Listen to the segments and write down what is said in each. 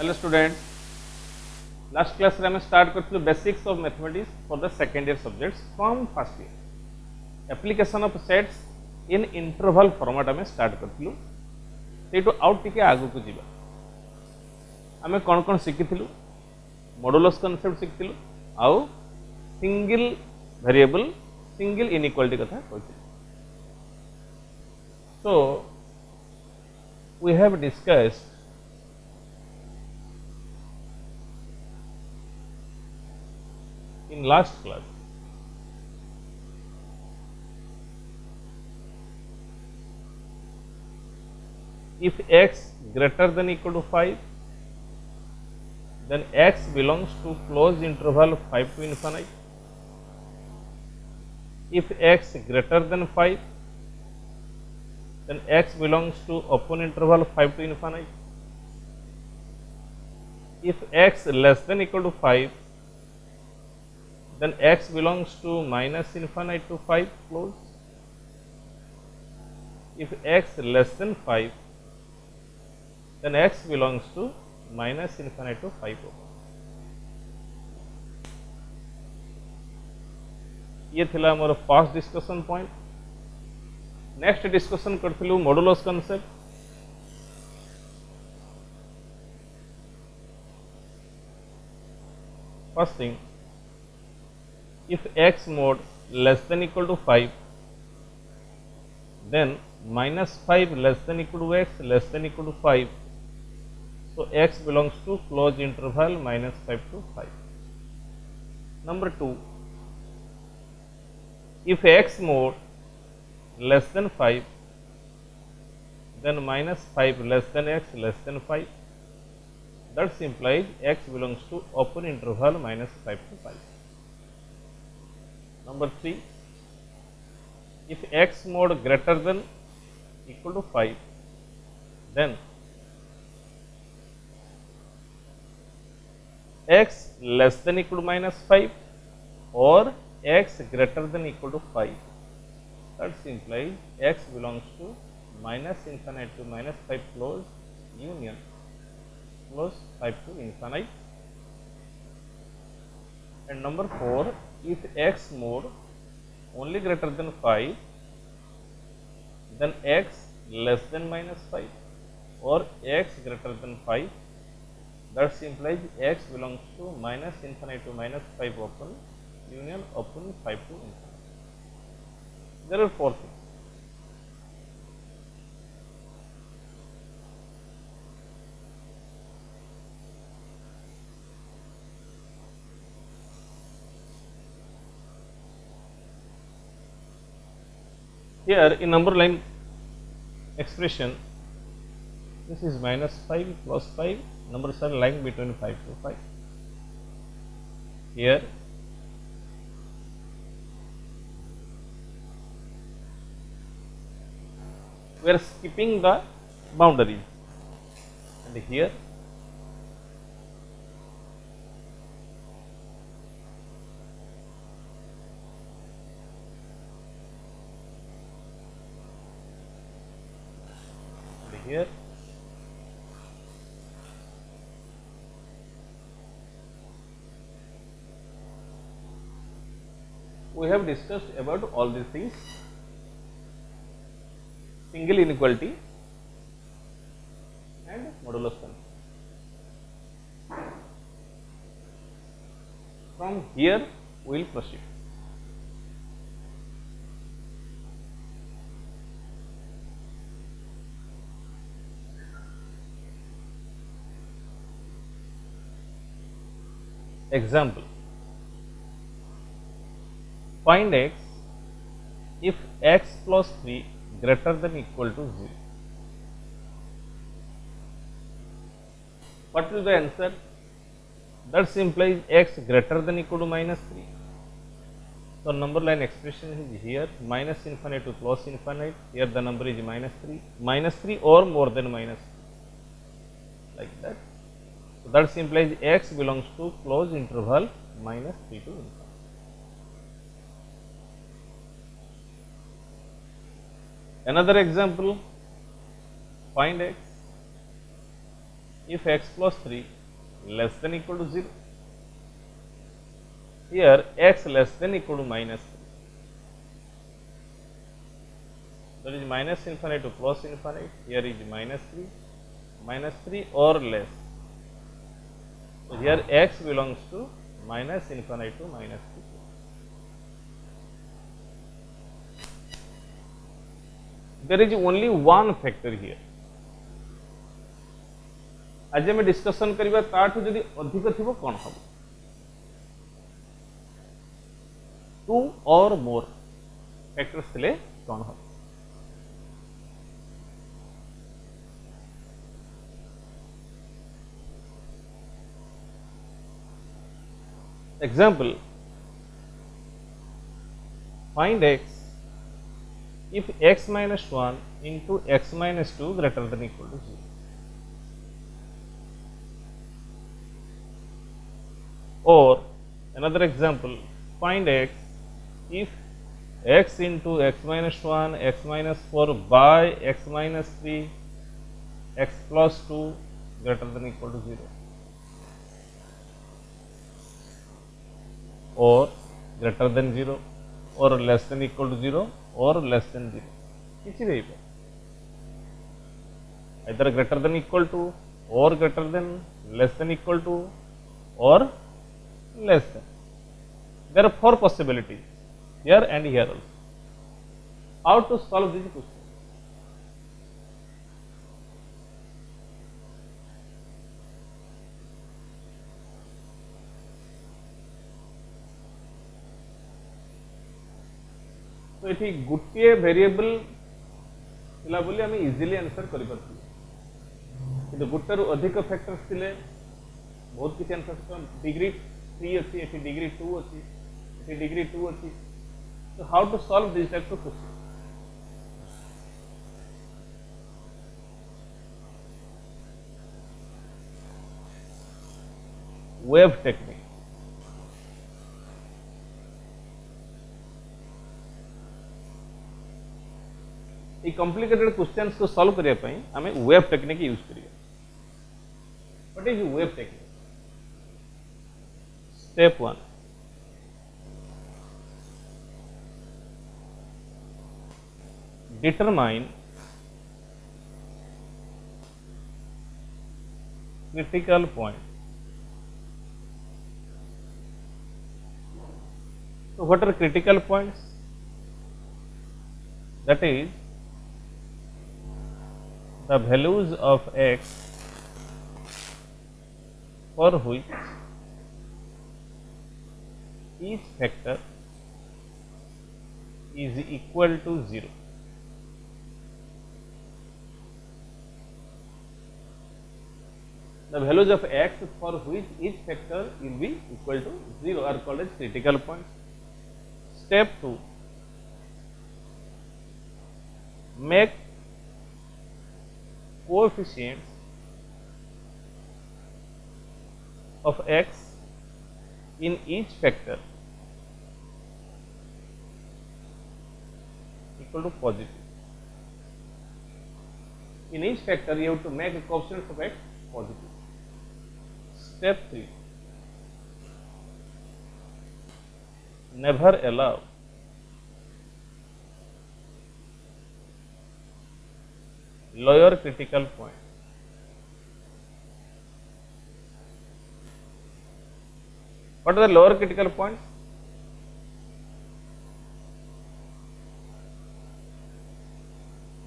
Hello student, last class रे हम start करथिलु basics of mathematics for the second year subjects from first year application of sets in interval format हम start करथिलु set out टिके आगु को जीवा आमे कोन कोन सिखिथिलु मॉडुलस कांसेप्ट सिखिथिलु आउ सिंगल वेरिएबल सिंगल इनइक्वालिटी कथा कहथिलु। So we have discussed in last class if x greater than equal to 5 then x belongs to closed interval 5 to infinite. If x greater than 5 then x belongs to open interval 5 to infinite. If x less than equal to 5 then x belongs to minus infinite to 5 close. If x less than 5 then x belongs to minus infinite to 5 open. ये थिला हमर first discussion point. Next discussion करथिलु modulus concept. First thing, if x mod less than equal to 5 then minus 5 less than equal to x less than equal to 5, so x belongs to closed interval minus 5 to 5. Number 2, if x mod less than 5 then minus 5 less than x less than 5, that implies x belongs to open interval minus 5 to 5. Number 3, if x mod greater than equal to 5 then x less than equal to minus 5 or x greater than equal to 5, that implies x belongs to minus infinite to minus 5 close union close 5 to infinite. And number 4, if x mod only greater than 5 then x less than minus 5 or x greater than 5, that implies x belongs to minus infinite to minus 5 open union open 5 to infinite. There are 4 things. Here in number line expression, this is minus 5 plus 5, numbers are lying between 5 to 5. Here we are skipping the boundaries, and here here we have discussed about all these things: single inequality and modulus concept. From here we will proceed. Example, find x if x plus 3 greater than equal to 0. What is the answer? That implies x greater than equal to minus 3. So number line expression is here minus infinite to plus infinite. Here the number is minus 3 or more than minus 3, like that. So that implies x belongs to closed interval minus 3 to infinite. Another example, find x if x plus 3 less than equal to 0. Here x less than equal to minus 3. That is minus infinite to plus infinite. Here is minus 3 or less. So here x belongs to minus infinite to minus 3. There is only one factor here. आज आम discussion करवा ताठू जदि अधिक थी कौन हम 2 और मोर factors थे कौन हम example find x if x minus 1 into x minus 2 greater than equal to 0. Or another example, find x if x into x minus 1, x minus 4 by x minus 3, x plus 2 greater than equal to 0. Or greater than 0 or less than equal to 0 or less than 0. किसी नहीं पे either greater than equal to or greater than less than equal to or less than. There are 4 possibilities here and here also. How to solve this question? तो ये गोटे variable थिला बोली आम easily answer कर गोटे अधिक फैक्टर्स थिले बहुत किसी आंसर डिग्री 3 अच्छी ये डिग्री 2 अच्छी ये डिग्री 2 अच्छी तो how to solve this type of question wave technique ये कॉम्प्लिकेटेड क्वेश्चंस को सॉल्व करने पे आम वेव टेक्निक यूज करिए what is wave technique step 1 determine critical point. So what are critical points? That is the values of x for which each factor is equal to 0. The values of x for which each factor will be equal to 0 are called as critical points. Step 2, make coefficients of x in each factor equal to positive. In each factor you have to make a coefficient of x positive. Step 3, never allow lower critical point. What are the lower critical points?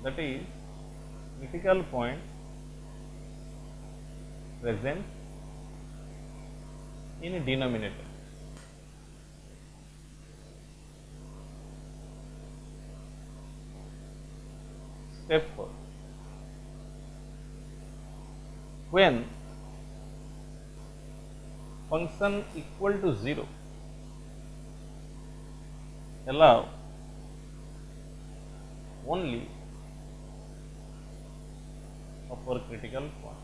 That is critical point present in a denominator. Step 4, when function equal to 0, allow only upper critical point.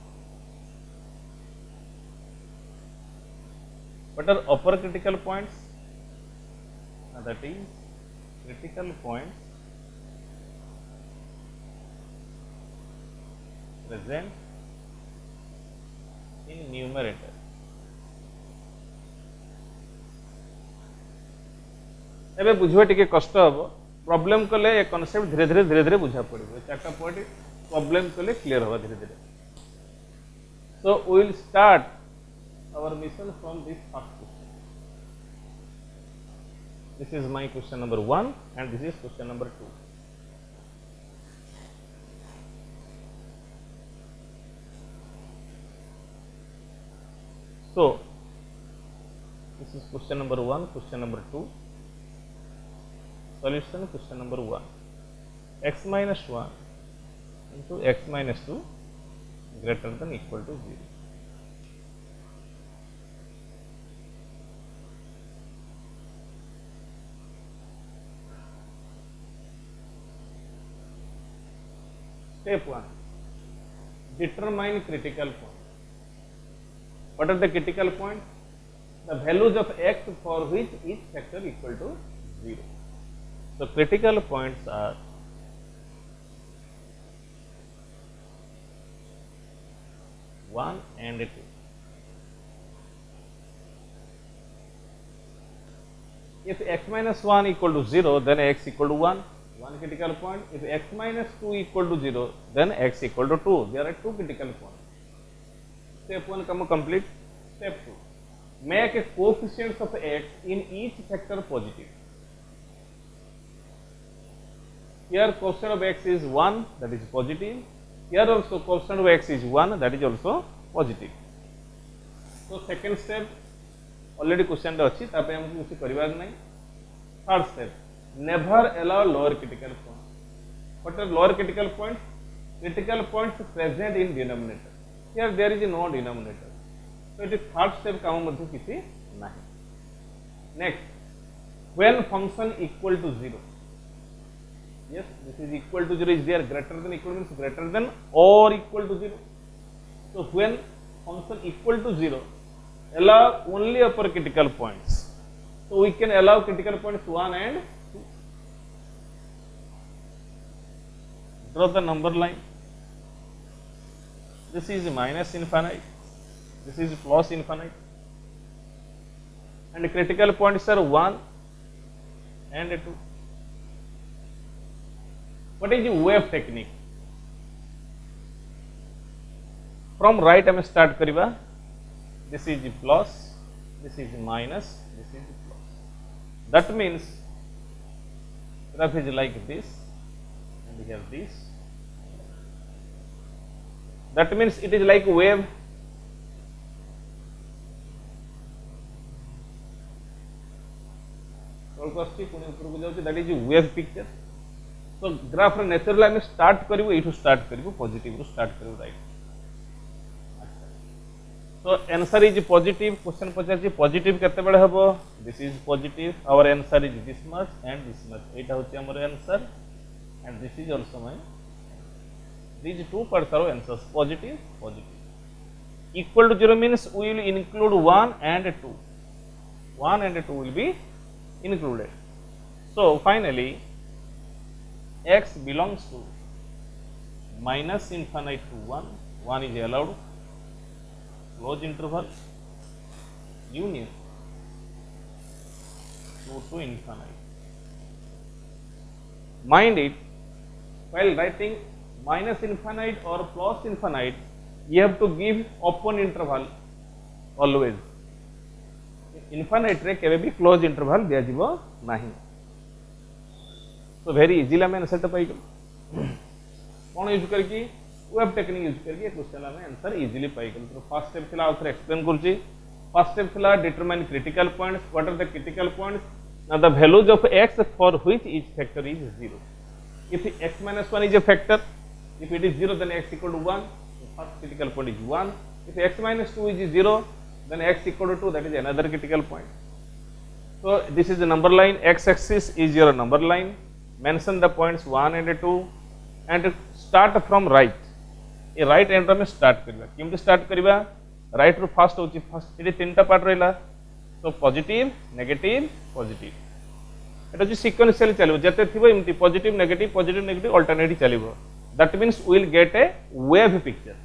What are upper critical points? That is critical points present in numerator. एबे बुझिबा टिके कष्ट हबो problem कले ए concept धीरे धीरे धीरे धीरे बुझा पड़िबो चारटा पॉइंट प्रॉब्लम कले क्लियर होगा धीरे धीरे so we will start our mission from this first question this is my question number 1 and this is question number 2 so this is question number 1 question number 2 solution question number 1 x minus 1 into x minus 2 greater than equal to 0 step 1 determine critical point what are the critical points the values of x for which each factor equal to 0 so critical points are one and two. If x minus 1 equal to 0, then x equal to 1, one critical point. If x minus 2 equal to 0, then x equal to 2. There are two critical points. Step 1 come complete. Step 2. Make a coefficients of x in each factor positive. Here coefficient of x is 1, that is positive. Here also coefficient of x is 1, that is also positive. So second step already question अच्छी तापे हमको कुछ करिवार नहीं. Third step never allow lower critical points. What are lower critical points? Critical points present in denominator. Here there is no denominator. So it is third step काम मध्य किसी नहीं. Next when function equal to 0. Yes, this is equal to 0 is there, greater than equal means greater than or equal to 0. So when function equal to 0, allow only upper critical points. So we can allow critical points 1 and 2. Draw the number line. This is minus infinite, this is plus infinite, and the critical points are 1 and 2. What is the wave technique? From right I am start kariba. This is the plus, this is the minus, this is the plus. That means graph is like this, and we have this. That means it is like wave. That is the wave picture. So graph naturally I am start करिबो एठू start करिबो positive रू start करिबो right. So answer is positive. Question Pachar positive केते बड़े हबो? This is positive. Our answer is this much and this much. एटा होची हमर answer and this is also my. These two parts are answers positive positive. Equal to 0 means we will include 1 and 2. 1 and 2 will be included. So finally x belongs to minus infinite to 1, 1 is allowed, close interval, union 2 to infinite. Mind it, while writing minus infinite or plus infinite, you have to give open interval always. Infinite रे केवे भी close interval दिया जीवो नहीं. So very easily आम answer पाई कौन use करके वेब टेक्निक यूज करके क्वेश्चन आम आंसर इजीली पाई गल. तो फर्स्ट स्टेप थिला आउथर एक्सप्लेन करछि. फर्स्ट स्टेप थिला determine critical points. What are the critical points? Now the values of x for which each factor is 0. If x minus 1 is a factor, if it is 0 then x equal to 1. The first critical point is 1. If x minus 2 is 0 then x equal to 2, that is another critical point. So this is the number line. X axis is your number line. Mention the points 1 and 2 and start from right. ये right enter में start करिबा. केमते start करिबा? right रो first होची first eighty तीनटा part रहला. So positive negative positive. एटा जो sequentially चलिबो जते थिबो एमती positive negative alternate चलिबो. That means we will get a wave picture.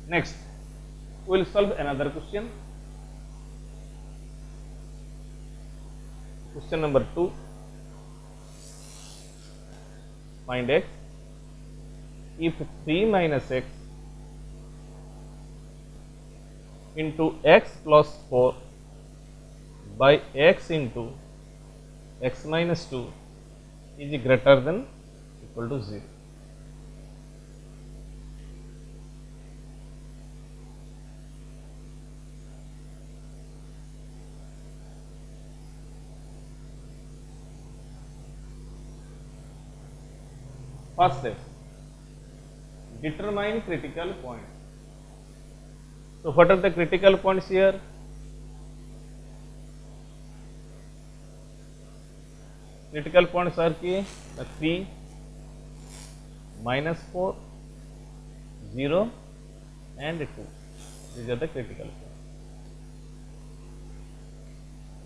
Next we will solve another question. Question number 2. Find x. If 3 minus x into x plus 4 by x into x minus 2 is greater than equal to 0. First step, determine critical points. So what are the critical points here? Critical points are key, 3, minus 4, 0 and 2. These are the critical points.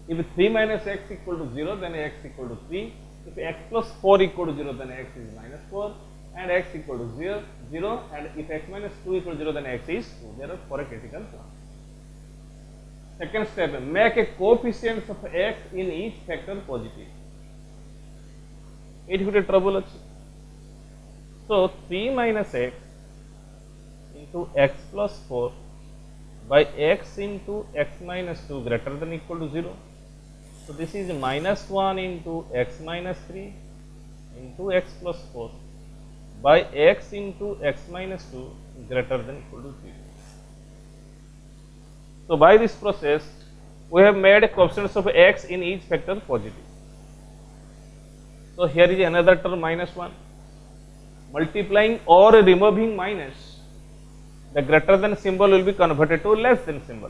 If 3 minus x equal to 0, then x equal to 3. If x plus 4 equal to 0, then x is minus 4 and x equal to 0, and if x minus 2 equal to 0, then x is 2. There are 4 critical points. Second step, make a coefficients of x in each factor positive. It would be trouble. So 3 minus x into x plus 4 by x into x minus 2 greater than equal to 0. So this is minus 1 into x minus 3 into x plus 4 by x into x minus 2 greater than equal to 0. So by this process, we have made coefficients of x in each factor positive. So here is another term minus 1. Multiplying or removing minus, the greater than symbol will be converted to less than symbol.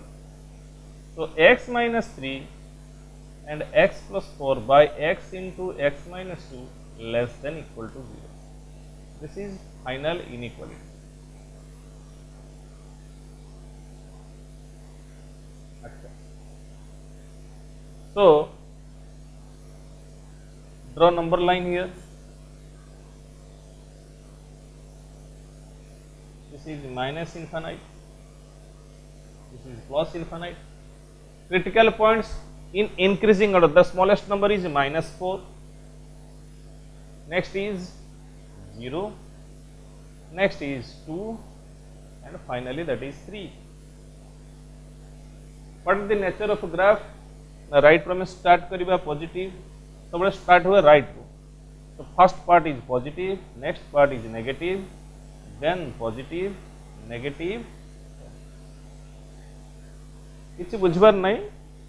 So x minus 3 and x plus 4 by x into x minus 2 less than equal to 0. This is final inequality. So draw number line here. This is minus infinite. This is plus infinite. Critical points in increasing order. The smallest number is minus 4. Next is 0. Next is 2. And finally that is 3. What is the nature of a graph? The right from start kariba positive. So start हुआ right to. So first part is positive, next part is negative, then positive, negative. किसी बुझबार नहीं,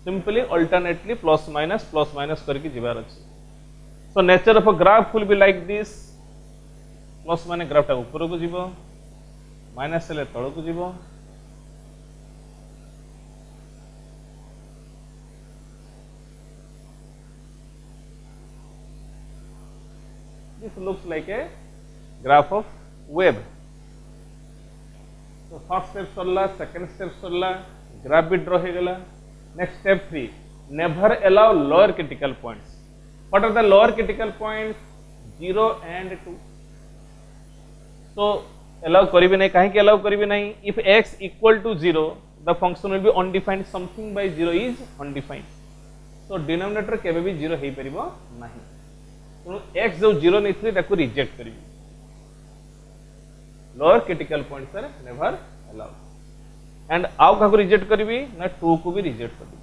simply alternately plus minus करके जिबार अच्छी. So nature of a graph will be like this. Plus माने graph टा ऊपर को जिबो, minus से ले तल को जिबो. This looks like a graph of wave. So first step Sarla, second step Sarla, graph भी draw हो गया. Next step 3, never allow lower critical points. What are the lower critical points? 0 and 2. So allow करीबी नहीं, कहीं के allow करीबी नहीं. If x equal to 0, the function will be undefined. Something by 0 is undefined. So denominator केबे भी 0 ही परिबो नहीं. तो x जो 0 नहीं थी ताको रिजेक्ट करी. Lower critical points are never allowed. And आउ काको रिजेक्ट करबी ना 2 को भी रिजेक्ट करबी.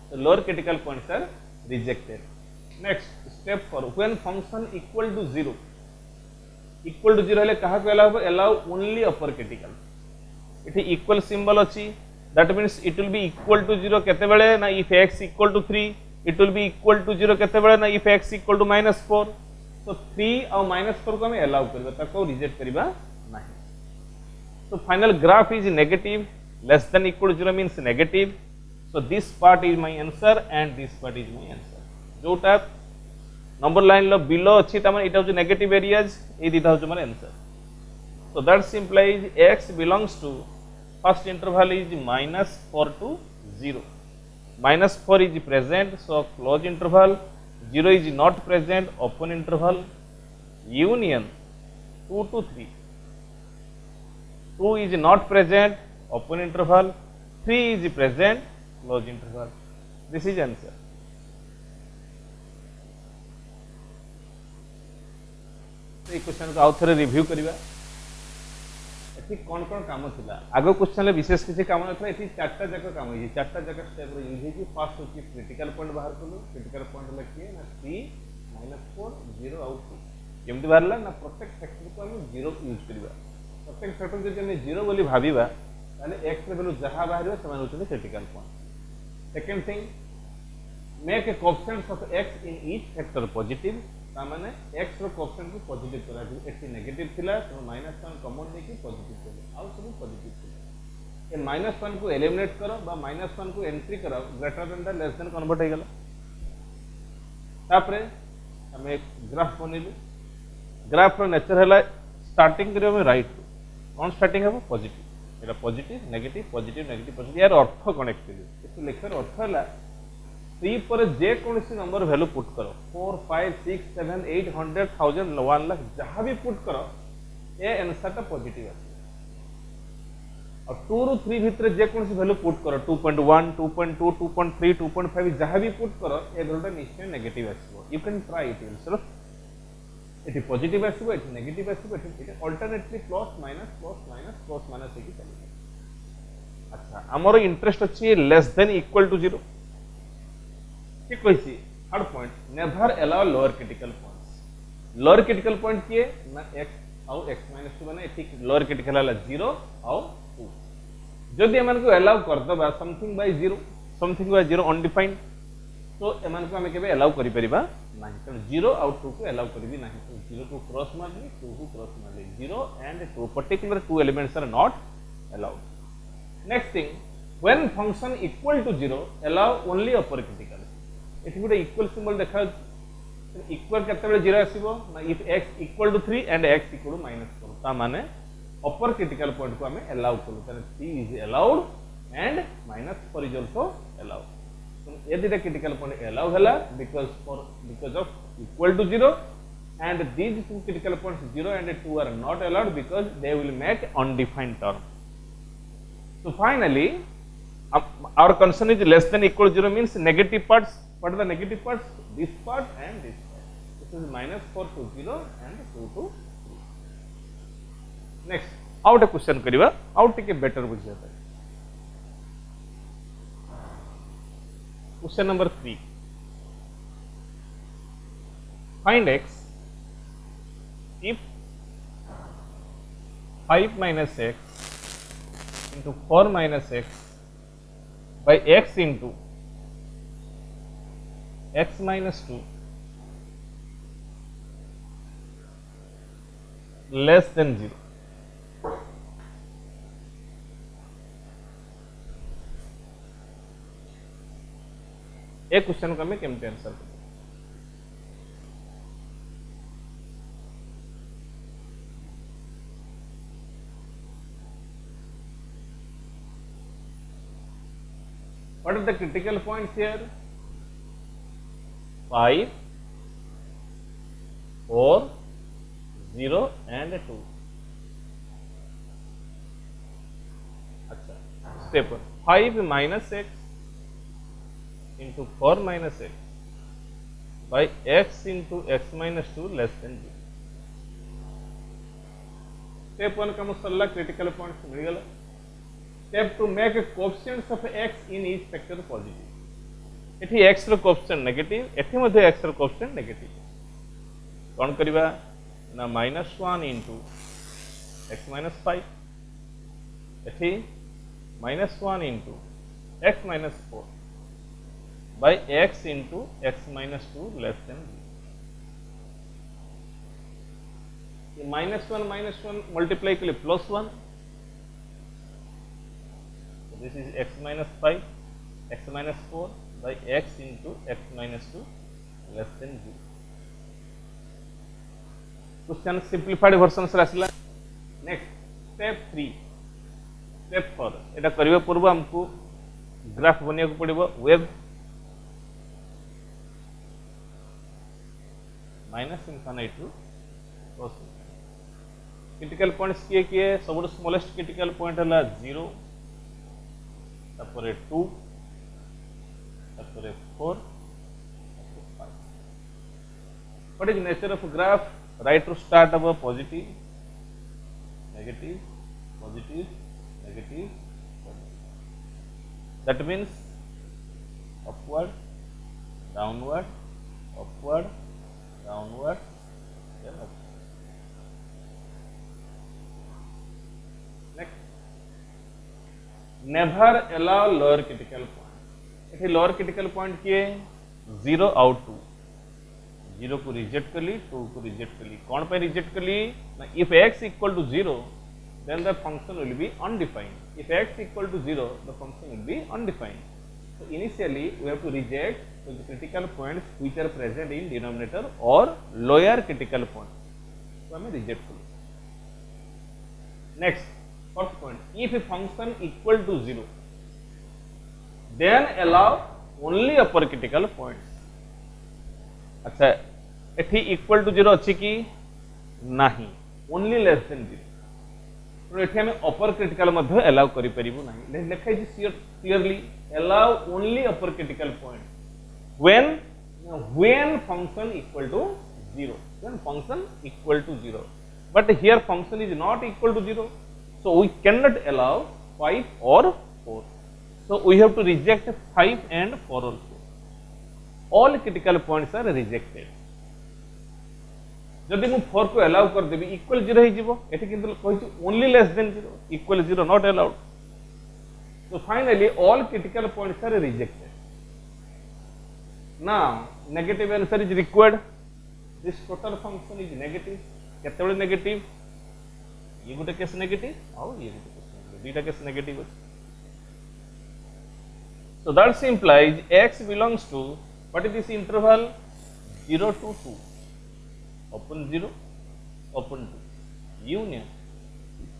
So lower critical points are rejected. Next step 4, when function equal to 0. Equal to 0 हेले कहा को allow? Allow only upper critical. इठी equal symbol अच्छी. That means it will be equal to 0 केते बेले ना if x equal to 3. It will be equal to 0 केते बेले ना if x equal to minus 4. So 3 और minus 4 को हमें allow करिबा, ताको reject करिबा नहीं. So final graph is negative. Less than equal to 0 means negative. So this part is my answer and this part is my answer. जोटा number line लो below अच्छी तमन इटा जो negative areas ये दिता जो हमारा answer. So that implies x belongs to first interval is minus 4 to 0. Minus 4 is present, so close interval. 0 is not present, open interval. Union 2 to 3. 2 is not present, open interval. 3 is present, close interval. This is answer. ये question को आउ थे review करवा एठी कौन कौन काम थिला आगो क्वेश्चन विशेष किसी काम नथला एठी चारटा जक काम होई चारटा जक स्टेप रो यूज होई फर्स्ट होची क्रिटिकल पॉइंट बाहर कलो क्रिटिकल पॉइंट लखिए ना 3 -4 0 आउट 2 केमति बाहरला ना प्रत्येक फैक्टर को हम 0 यूज करबा प्रत्येक फैक्टर जदि हम 0 बोली भाबीबा ताले x रे वैल्यू जहां बाहरिबा समान होची critical point. Second thing make ए coefficients of x in each factor positive तामाने x रो कोएफिशिएंट को पॉजिटिव करा दि एटी नेगेटिव थिला तो -1 कॉमन देकी पॉजिटिव करा आउ सब पॉजिटिव थिला ए -1 को एलिमिनेट करो बा -1 को एंट्री करो greater than the less than convert हो गेला। तापरे हम एक ग्राफ बनेलु ग्राफ रो नेचर हला स्टार्टिंग करियो हम राइट कौन स्टार्टिंग है पॉजिटिव एटा पॉजिटिव नेगेटिव पॉजिटिव यार अर्थ कनेक्ट करियो एतो लेखर अर्थ हला 3 पर जे कौन सी नंबर वैल्यू पुट करो 4 5 6 7 8 100 1000 1 लाख जहां भी पुट करो ए आंसर ता पॉजिटिव आसी और 2 रु 3 भीतर जे कौन सी वैल्यू पुट करो 2.1 2.2 2.3 2.5 जहां भी पुट करो ए वैल्यूटा निश्चय नेगेटिव आसीबो you can try it yourself एटी पॉजिटिव आसीबो एटी नेगेटिव आसीबो एटी अल्टरनेटली प्लस माइनस हेकी चली। अच्छा हमर इंटरेस्ट अछि लेस देन इक्वल टू 0 ठीक कहिसी third point never allow lower critical points lower critical point किए ना x आउ x - 2 माने ठीक लोअर क्रिटिकल हला 0 आउ 2 जदि एमान को अलाउ कर दबा समथिंग बाय 0 अनडिफाइंड तो एमान को हमें केबे अलाउ करि परिबा नाही त 0 आउ 2 को अलाउ करबी नाही तो 0 को क्रॉस मार ली 2 को क्रॉस मार ली 0 and 2 particular two elements are not allowed. Next thing when function equal to 0 allow only upper critical एठी गोटे इक्वल सिंबल देखा इक्वल केते बेले 0 आसीबो ना if x equal to 3 and x equal to -4 ता माने अपर क्रिटिकल पॉइंट को हमें अलाउ करू तने 3 is allowed and -4 is also allowed तो ये दिटा क्रिटिकल पॉइंट अलाउ हला because of equal to 0 and these two critical points 0 and 2 are not allowed because they will make undefined term। So finally our concern is less than equal 0 means negative parts. What are the negative parts? This part and this part. This is -4 to 0 and 2 to 3. Next, out a question kariba, out take a better बुझिया था। Question number 3. Find x if 5 minus x into 4 minus x by x into x minus 2 less than 0। एक question को हमें केमते answer करें। What are the critical points here? 5 4 0 and 2। अच्छा step 5 minus x into 4 minus x by x into x minus 2 less than 0। Step 1 का सरला critical points मिल गला। Step 2 make ए coefficients of x in each factor positive एठी x रो coefficient negative एठी मध्ये x रो coefficient negative कोन करबा ना -1 into x minus 5 एठी -1 into x minus 4 by x into x minus 2 less than 0। ये -1 multiply के लिए +1 so this is x minus 5 x minus 4 by x into x minus 2 less than 0। Question simplified version से आसला। Next step 3 step 4 एटा करबा पूर्व हमको graph बनिया को पड़िबो wave -∞ to plus critical points किए सब स्मॉलेस्ट क्रिटिकल पॉइंट हला 0 तापर 2 তারপরে 4, 5. What is nature of graph? Right to start above positive, negative, positive, negative, positive. That means upward, downward, upward, downward, then upward. Next, never allow lower critical point. ये lower critical point किए 0 out 2. 0 को reject कर ली, 2 को reject कर ली. कौन पे reject कर ली? ना if x equal to 0, then the function will be undefined. If x equal to 0, the function will be undefined. So initially we have to reject the critical points which are present in denominator or lower critical point. So हमें reject कर ली. Next, first point, if a function equal to 0, then allow only upper critical points. अच्छा एठी equal to 0 अच्छी की नहीं, only less than 0. तो एठी हमें अपर क्रिटिकल मध्ये अलाउ करि परिबो नाही. लिखा है clearly allow only upper critical point when function equal to 0. When function equal to 0, but here function is not equal to 0, so we cannot allow 5 or 4. So we have to reject 5 and 4 also. All critical points are rejected. जदि मु 4 को allow कर देबी equal 0 ही जीवो, एठी किंतु कहिछु only less than 0, equal 0 not allowed. So finally all critical points are rejected. Now negative answer is required. This total function is negative. केतेबेले negative? ये गोटे केस नेगेटिव और ये गोटे केस नेगेटिव, दुईटा केस नेगेटिव अछि. So that implies x belongs to what is this interval? 0 to 2, open 0, open 2, union.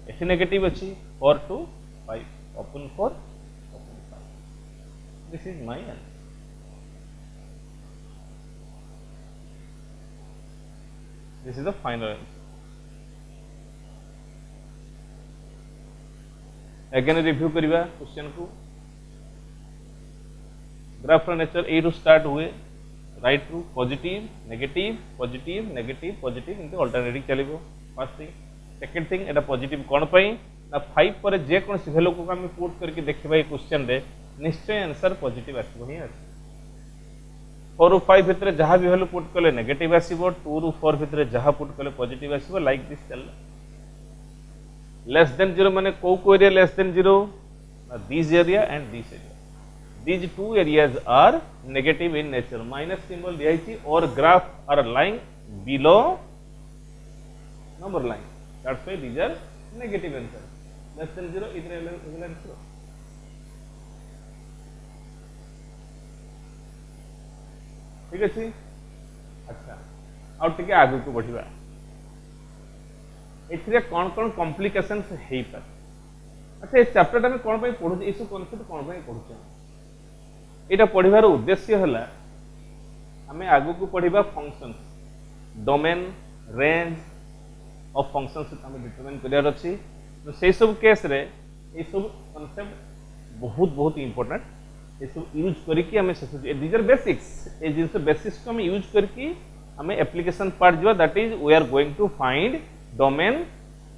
एठी negative अछि 4 to 5, open 4, open 5. This is my answer. This is the final answer. Again review करिवा question को. Graph nature ए रु start हुए, right रु positive negative positive negative positive इनके alternative चलिबो. First thing. सेकंड थिंग, एटा पॉजिटिव कोन पई ना 5 पर जे कोन सी वैल्यू को हम पुट करके देखिबा ए क्वेश्चन रे निश्चय आंसर पॉजिटिव आसीबो ही आसी. 4 रु 5 भितर जहां भी वैल्यू पुट कले नेगेटिव आसीबो, 2 रु 4 भितर जहां पुट कले पॉजिटिव आसीबो. लाइक दिस चल. लेस देन 0 माने को एरिया लेस देन 0? ना this area and this area. These two areas are negative in nature. Minus symbol दिया है और graph are lying below number line. That's why these are negative answer. Less than 0 इधर answer. ठीक है जी. अच्छा और टिके आगु को बढ़िबा. एथिरे कोन कॉम्प्लिकेशंस हेई पर. अच्छा ए चैप्टर में कोन पई पढु ए सब कांसेप्ट कोन पई पढु. एटा पढ़िबार उद्देश्य हला हमें आगु को पढ़िबा functions, domain, range of functions हमें डिटरमाइन करियार अछि. तो से सब केस रे ए सब कांसेप्ट बहुत इंपोर्टेंट. ए सब यूज करके हमें दीज आर बेसिक्स. ए जिंस बेसिक्स को हमें यूज करके हमें एप्लीकेशन पार्ट जो that is we are going to find domain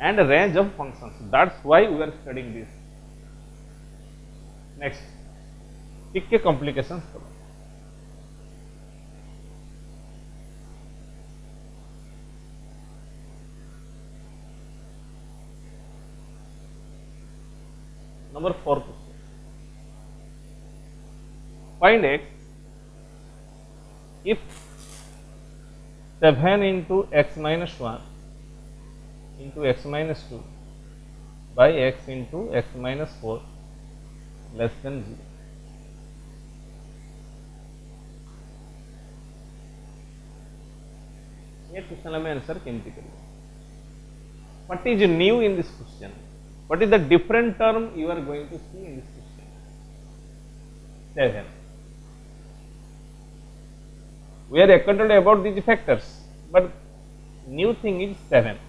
and range of functions. That's why we are studying this. Next के कॉम्प्लिकेशंस करो. Number 4 question. Find x if 7 into x minus 1 into x minus 2 by x into x minus 4 less than 0. ये question में answer केमती करिए. What is new in this question? What is the different term you are going to see in this question? 7. We are acquainted about these factors, but new thing is 7.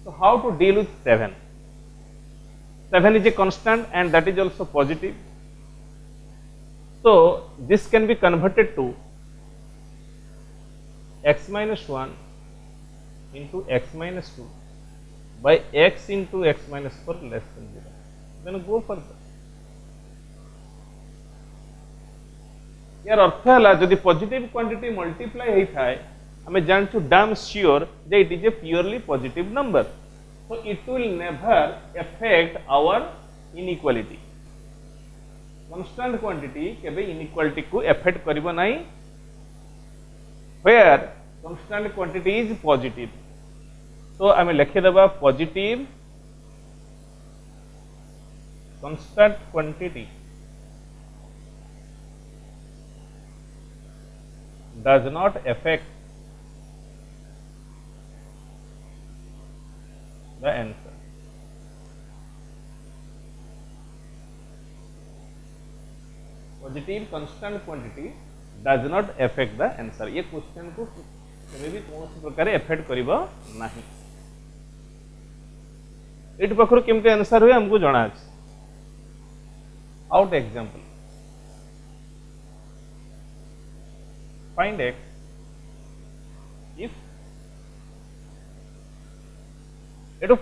So how to deal with 7? 7 is a constant and that is also positive. So this can be converted to x minus 1 into x minus 2 by x into x minus 4 less than 0. Then go further. यार अर्थ है जदि positive quantity multiply होता है आम जानचु damn sure जे it is a purely positive number, so it will never affect our inequality. Constant quantity केबे inequality को affect करिवो नाही where constant quantity is positive. So आम लिखि देबा positive constant quantity does not affect the answer. Positive constant quantity does not affect the answer. ये question को कभी भी कौन प्रकार एफेक्ट करिबो नाही. एट पाखर केमते आंसर हुए हमको जाना अछि. Out example. Find x if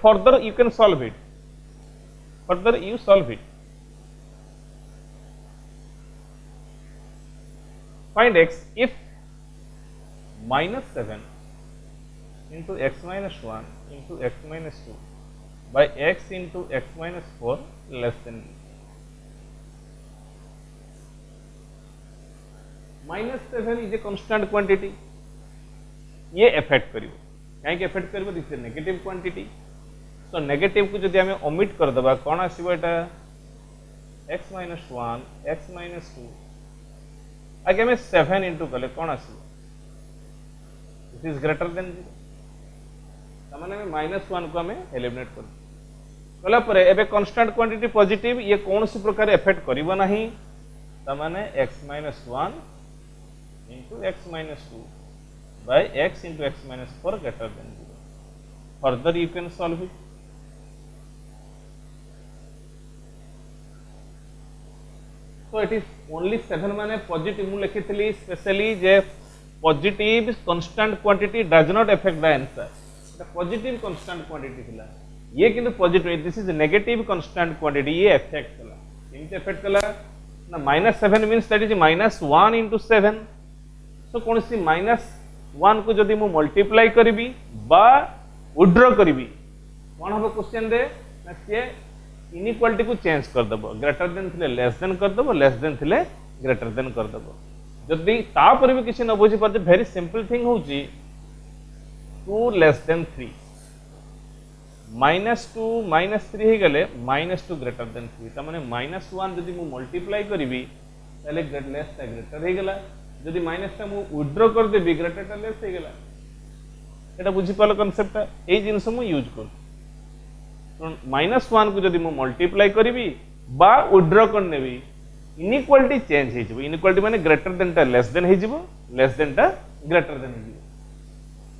further you can solve it. Further you solve it. Find x if minus 7 into x minus 1 into x minus 2 by x into x minus 4 less than b. Minus 7 is a constant quantity. ये affect करिवो. कहीं affect करिवो this is negative quantity. So negative को जदि हमें omit कर दबा कोन आसीबो एटा x minus 1 x minus 2 आगे में 7 इनटू कले कोन आसीबो दिस इज ग्रेटर देन 0. तमाने में -1 को हमें एलिमिनेट कर कला परे एबे कांस्टेंट क्वांटिटी पॉजिटिव ये कौन सी प्रकार इफेक्ट करिवो नाही. तमाने x minus 1 into x minus 2 by x into x minus 4 greater than 0. Further you can solve it. So it is only 7 माने positive मु लिखितली specially J positive constant quantity does not affect the answer. The positive constant quantity थिला ये किंतु positive this is negative constant quantity ये affect कला. किंतु affect कला ना -7 means that is -1 into 7. So कौन सी -1 को जदि मु मल्टीप्लाई करिवि बा विथड्रॉ करिवि कोन हो क्वेश्चन रे ना से इनइक्वालिटी को चेंज कर दबो. ग्रेटर देन थिले लेस देन कर दबो, लेस देन थिले ग्रेटर देन कर दबो. जदि ता पर भी किसी न बुझी पर वेरी सिंपल थिंग होची 2 लेस देन 3 -2 -3 हे गले -2 ग्रेटर देन 3 त माने -1 जदि मु मल्टीप्लाई करिवि तले लेस ता ग्रेटर हे गला. जदि माइनस टा मु विथड्रॉ कर देबी ग्रेटर टा लेस हे गेला. एटा बुझी पालो कांसेप्ट ए जिंस मु यूज कर. तो -1 को जदि मु मल्टीप्लाई करिवि बा विथड्रॉ कर नेबी इनइक्वालिटी चेंज हे जिवो. इनइक्वालिटी माने ग्रेटर देन टा लेस देन हे जिवो, लेस देन टा ग्रेटर देन हे जिवो.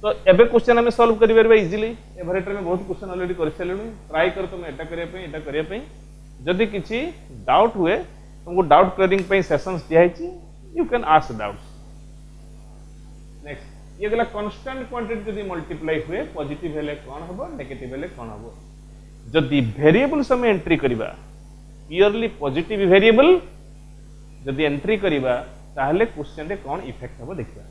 तो एबे क्वेश्चन हमें सॉल्व करि परबा इजीली. एवरेटर में बहुत क्वेश्चन ऑलरेडी कर सेलुनी. ट्राई कर तुम एटा करिया पे जदि किछि डाउट हुए तुमको डाउट क्लियरिंग पे सेशंस दिया है. You can ask doubts. Next, ये गला constant quantity जदि multiply हुए positive हेले कौन हबो नेगेटिव हेले कौन हबो. जदि वेरिएबल समय एंट्री करिबा purely positive वेरिएबल जदि एंट्री करिबा ताहले क्वेश्चन रे कौन इफेक्ट हबो देखिबा.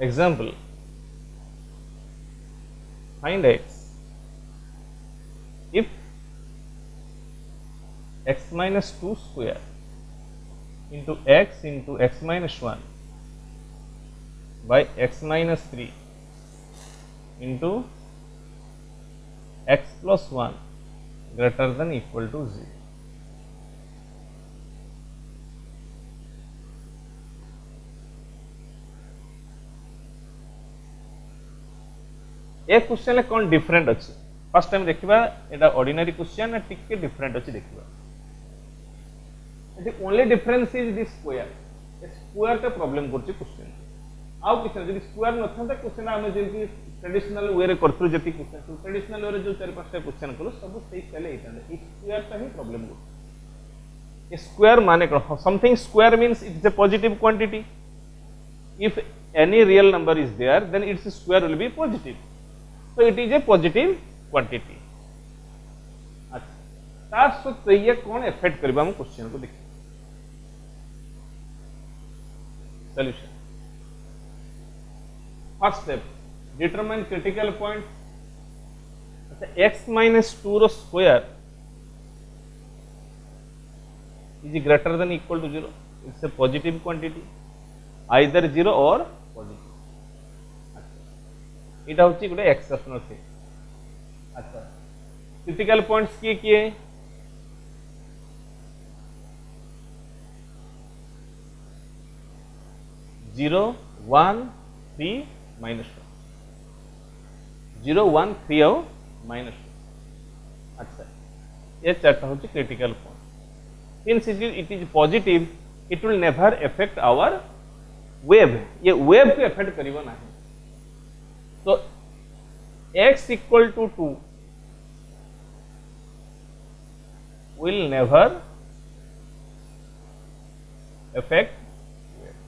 Example, find x if x minus 2 square into x minus 1 by x minus 3 into x plus 1 greater than equal to 0. एक क्वेश्चन ले कौन डिफरेंट अच्छी फर्स्ट टाइम देखिबा एटा ऑर्डिनरी क्वेश्चन टिके डिफरेंट अच्छी देखिबा. Only difference is this square square टा problem करछि क्वेश्चन आउ किछ जदि स्क्वायर न था क्वेश्चन आमे जेंति ट्रेडिशनल वे रे करथु जति क्वेश्चन ट्रेडिशनल वे रे जो 4-5 टा क्वेश्चन करू सब सही पहले इटा स्क्वायर टा ही प्रॉब्लम कर स्क्वायर माने something square means it is a positive quantity if any real number is there then its square will be positive so it is a positive quantity अच्छा तार सहित ये कौन इफेक्ट करबा हम क्वेश्चन को देखिए solution first step determine critical point अच्छा x - 2 रो square is greater than equal to 0 it's a positive quantity either 0 or positive এটা হচ্ছে গোটে এক্সেপশনাল কেস আচ্ছা ক্রিটিক্যাল পয়েন্টস কি কি 0 1 3 -1 0 1 3 और -1 अच्छा ये चारटा होची critical point since it is positive it will never affect our wave ये wave को affect करिबो नाही so x equal to 2 will never affect wave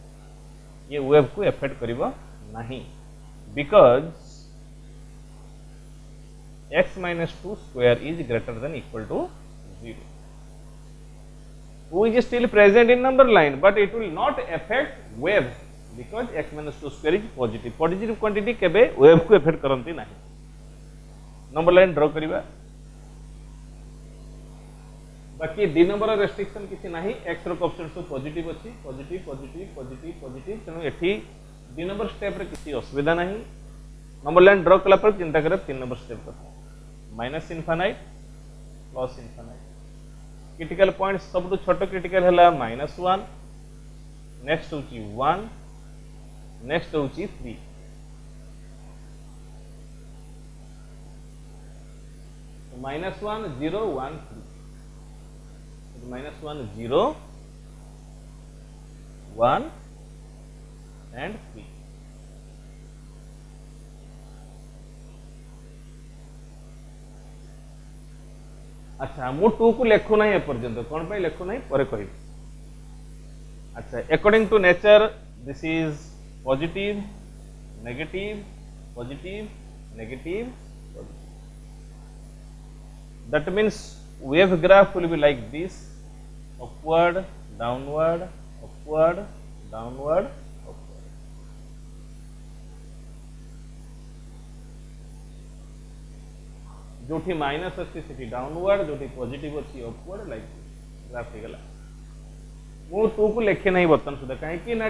ये wave को affect करिबो नाही because x minus 2 square is greater than equal to 0 2 is still present in number line but it will not affect wave because x minus 2 square is positive positive quantity केबे wave को affect करंती नाही number line draw करिबा बाकी D number restriction किछि नाही x रो option तो positive अछि positive positive positive positive तनो एठी डी नंबर स्टेप रे किछि असुविधा नाही नंबर लाइन ड्रॉ कला पर चिंता करे 3 नंबर स्टेप कथा minus infinite plus infinite critical point सब छोट क्रिटिकल है -1 नेक्स्ट होची 1 नेक्स्ट होची 3 -1 0 1 3 -1 0 1 and 3 अच्छा मु 2 को लेखु नहीं एपर्यंत कौन पे लेखु नहीं पर कहि अच्छा according to nature this is positive negative positive negative that means wave graph will be like this upward downward upward downward upward जोठी माइनस अच्छी सिटी डाउनवर्ड जोठी पॉजिटिव अच्छी अपवर्ड लाइक ग्राफ हो गला मु 2 को लेखे नहीं बर्तन सुधा कहीं कि ना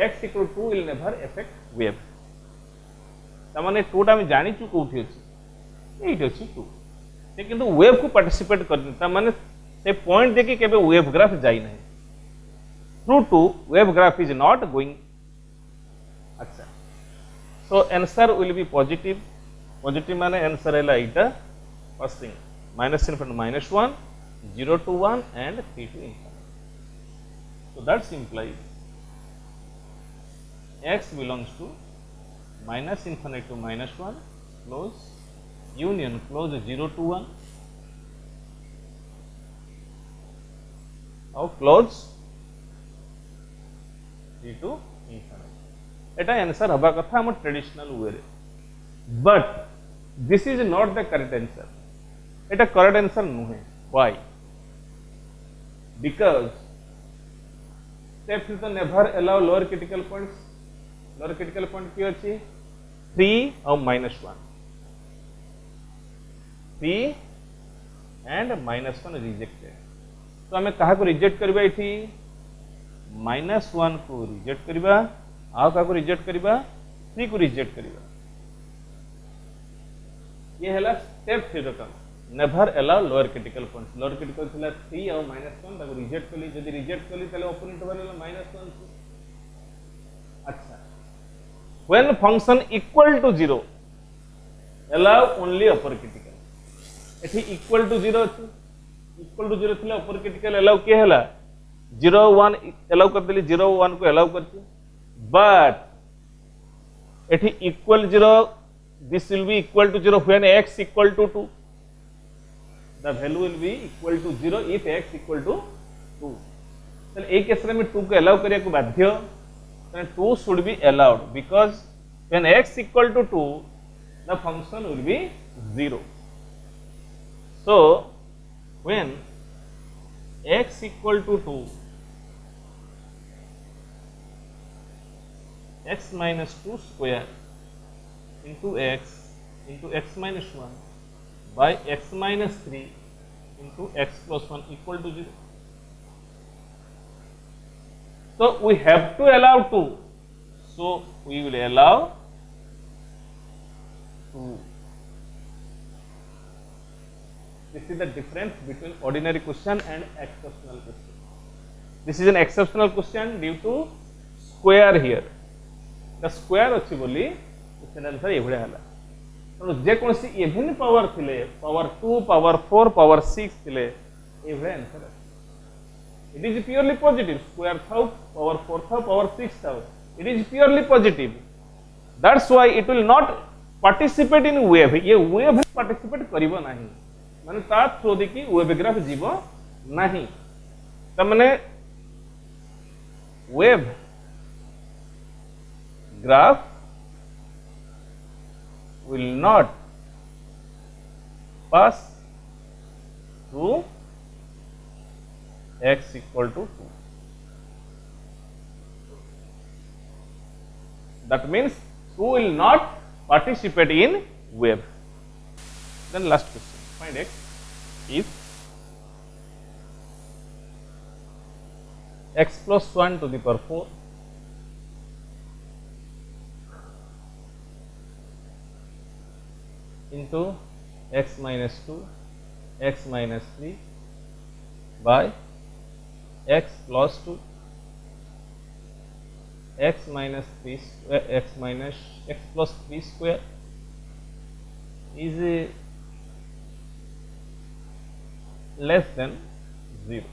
x = 2 will never affect wave त माने 2 टा हम जानि छु कोठी अछि एट अछि 2 से किंतु वेव को पार्टिसिपेट करनी त माने से पॉइंट देखि केबे वेव ग्राफ जाई नहीं through 2 wave graph is not going अच्छा so answer will be positive positive माने आंसर है इटा first thing -1 0 to 1 and 3 to infinity so that implies x belongs to -∞ to -1 close union close 0 to 1 now close 3 to infinity Etah answer हबा कथा हम traditional way रे but this is not the correct answer eta correct answer nuhe why because steps to never allow lower critical points ki achi 3 और -1 3 and -1 rejected तो हमें कहा को reject करबा इथि -1 को रिजेक्ट करबा आ का को रिजेक्ट करबा 3 को रिजेक्ट करबा ये हला स्टेप 0 का never allow lower critical points lower critical थिला 3 और -1 ताको रिजेक्ट कली जदी रिजेक्ट कली तले ओपोनेंट वाला -1 अच्छा when function equal to 0 allow only upper critical एठी इक्वल टू 0 अछि इक्वल टू 0 थिला अपर क्रिटिकल अलाउ के हला 0 1 एलाउ कर देली 0 1 को एलाउ करती बट एठी equal 0 this will be equal to 0 when x equal to 2 the value will be equal to 0 if x equal to 2 तो एक केस में 2 को एलाउ करिया को बाध्य 2 should be allowed because when x equal to 2 the function will be 0 so when x equal to 2 x minus 2 square into x minus 1 by x minus 3 into x plus 1 equal to 0. So we have to allow 2. So we will allow 2. This is the difference between ordinary question and exceptional question. This is an exceptional question due to square here. The square अच्छी बोली इसका answer ये भले हला तो जे कौन see even power थिले power 2 power 4 power 6 थिले ये भले answer it is purely positive square thou power 4 thou power 6 thou it is purely positive that's why it will not participate in wave ये wave participate करिवो नहीं माने ता through दे की wave graph जीवो नहीं त माने wave graph will not pass through x equal to 2. That means 2 will not participate in wave. Then last question, find x if x plus 1 to the power 4 into x minus 2 x minus 3 by x plus 2 x minus 3 x minus x plus 3 square is less than 0.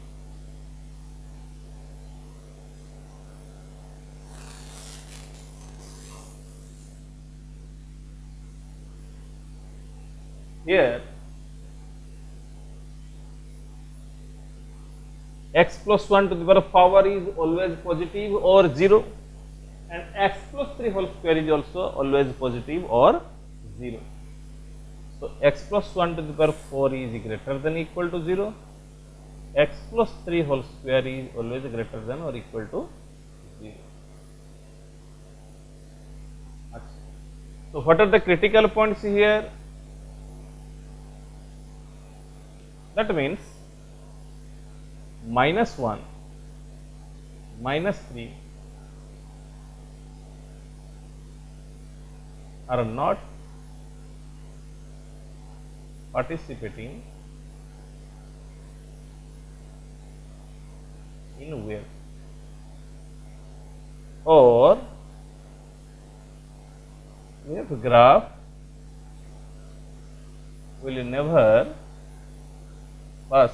Here x plus 1 to the power is always positive or 0 and x plus 3 whole square is also always positive or 0. So x plus 1 to the power 4 is greater than equal to 0, x plus 3 whole square is always greater than or equal to 0. So what are the critical points here? That means minus 1, minus 3 are not participating in wave or wave graph will never pass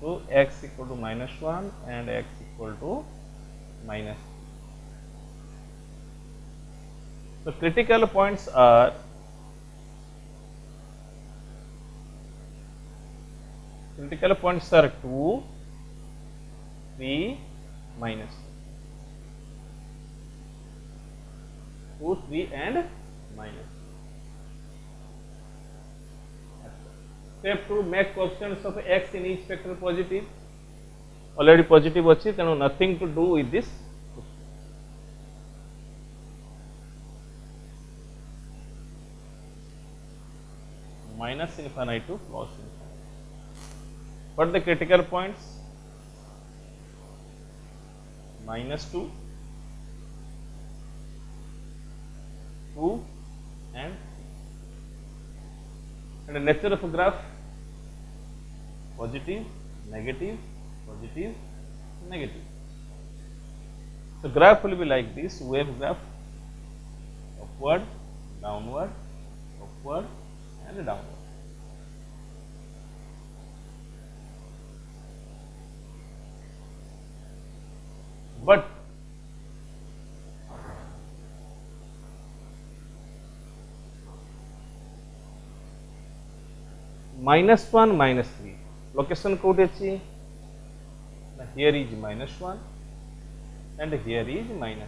to x equal to minus 1 and x equal to minus 2. So critical points are critical points are 2, 3, minus 2, 3 and minus. Step 2, make coefficients of x in each factor positive. Already positive अच्छी, तेणु nothing to do with this. Minus infinity to plus infinity. What are the critical points? Minus 2, 2 and the nature of a graph positive, negative, positive, negative. So graph will be like this, wave graph, upward, downward, upward and downward. but -1 -3 location कोठी अछि here is -1 and here is -3,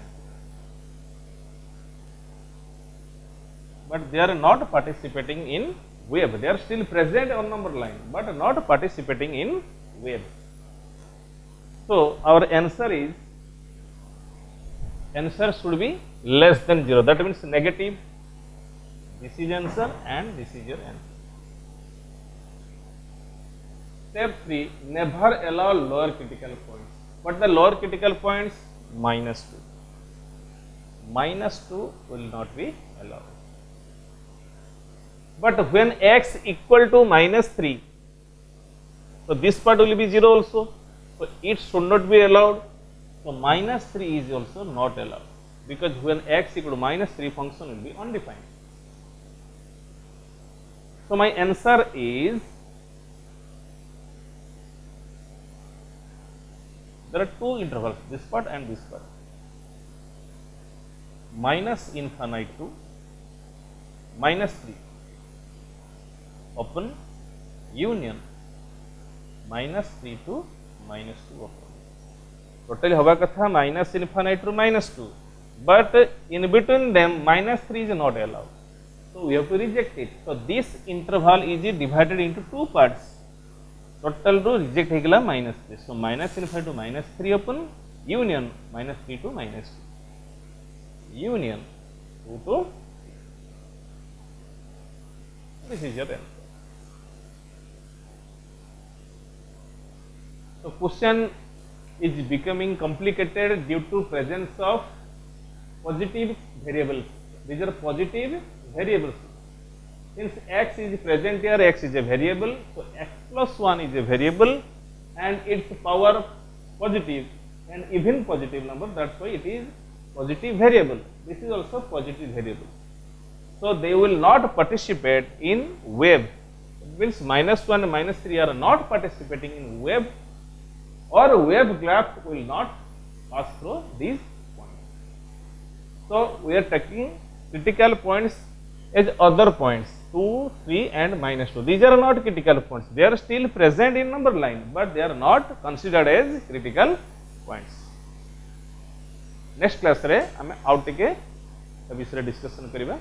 but they are not participating in wave. They are still present on number line but not participating in wave. So our answer should be less than 0, that means negative. This is answer and this is your answer. Step 3, never allow lower critical points. But the lower critical points -2. -2 will not be allowed. But when x equal to -3, so this part will be 0 also. So it should not be allowed. So -3 is also not allowed, because when x equal to -3, function will be undefined. So my answer is, there are two intervals, this part and this part. -infinite to -3, open, union, -3 to -2 open. Totally hava katha -infinite to -2, but in between them -3 is not allowed. So we have to reject it. So this interval is divided into two parts. Total ru reject hegala -3. So -infinite to -3 open, union -3 to -2, union 2 to 3. This is your answer. So question is becoming complicated due to presence of positive variables. These are positive variables. Since x is present here, x is a variable, so x plus 1 is a variable and its power positive and even positive number, that's why it is positive variable. This is also positive variable. So they will not participate in wave. It means -1 and -3 are not participating in wave, or wave graph will not pass through these points. So we are taking critical points as other points, 2, 3 and -2. These are not critical points. They are still present in number line, but they are not considered as critical points. Next class रे हमें out के विषय discussion करिबा.